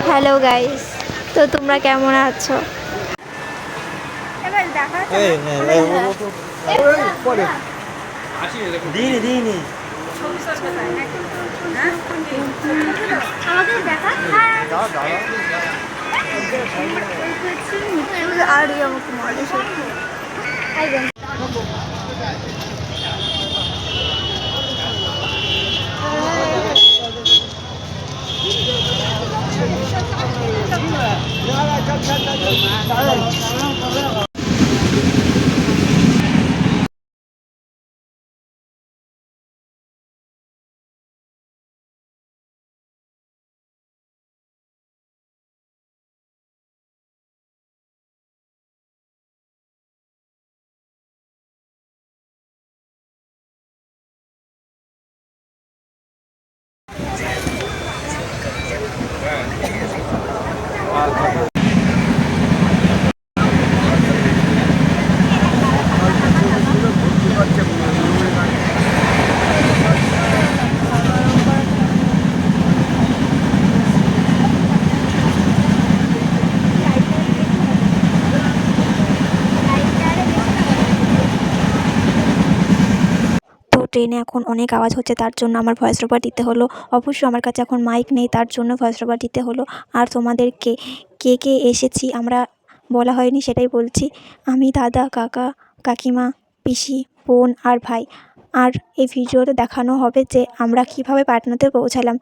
Hello guys, তো তোমরা কেমন আছো? এবার দেখা আমাকে দেখা আর আমাকে মনে ট্রেনে এখন অনেক আওয়াজ হচ্ছে, তার জন্য আমার ভয়েস ওভার দিতে হলো। অবশ্যই আমার কাছে এখন মাইক নেই, তার জন্য ভয়েস ওভার দিতে হলো। আর তোমাদেরকে কে কে এসেছি আমরা বলা হয়নি, সেটাই বলছি। আমি, দাদা, কাকা, কাকিমা, পিসি, বোন আর ভাই। আর এই ভিডিওতে দেখানো হবে যে আমরা কিভাবে পাটনাতে পৌঁছালাম।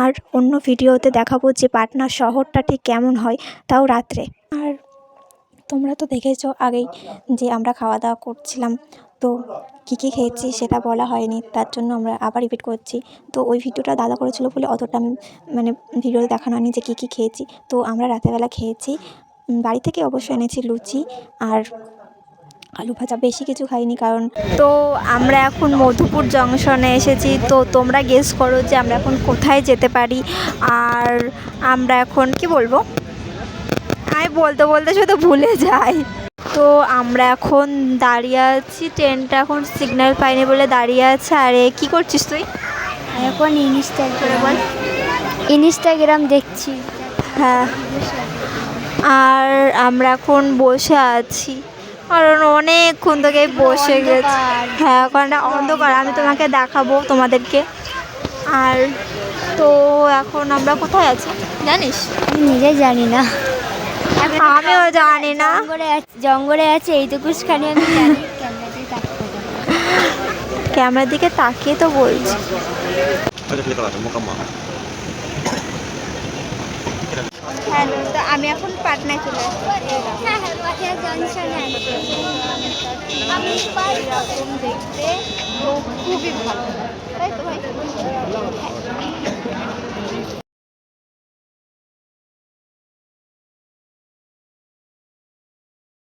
আর অন্য ভিডিওতে দেখাবো যে পাটনা শহরটা ঠিক কেমন হয়, তাও রাত্রে। আর তোমরা তো দেখেছো আগেই যে আমরা খাওয়া দাওয়া করছিলাম, তো কী কী খেয়েছি সেটা বলা হয়নি, তার জন্য আমরা আবার রিপিট করছি। তো ওই ভিডিওটা দাদা করেছিল বলে অতটা মানে ভিডিওতে দেখানো হয়নি যে কী কী খেয়েছি। তো আমরা রাতেরবেলা খেয়েছি, বাড়ি থেকে অবশ্যই এনেছি লুচি আর আলু ভাজা, বেশি কিছু খাইনি কারণ। তো আমরা এখন মধুপুর জংশনে এসেছি, তো তোমরা গেস করো যে আমরা এখন কোথায় যেতে পারি। আর আমরা এখন কি বলবো, আমি বলতে বলতে শুধু ভুলে যাই। তো আমরা এখন দাঁড়িয়ে আছি, ট্রেনটা এখন সিগন্যাল পাইনি বলে দাঁড়িয়ে আছে। আরে কি করছিস তুই? এখন ইনস্টাগ্রাম দেখছি। হ্যাঁ, আর আমরা এখন বসে আছি কারণ অনেকক্ষণ থেকে বসে গেছি। হ্যাঁ, ওখানটা অন্ধকার, আমি তোমাকে দেখাবো তোমাদেরকে। আর তো এখন আমরা কোথায় আছি জানিস? আমি নিজে জানি না, আমিও জানি না। জঙ্গলে আছে এইটুকুখানি আমি জানি। ক্যামেরার দিকে তাকিয়ে তো বলছি। হ্যালো, তো আমি এখন পাটনায় চলে আসছি। এরকম দেখতে তো খুবই ভালো, তাই তো ভাই?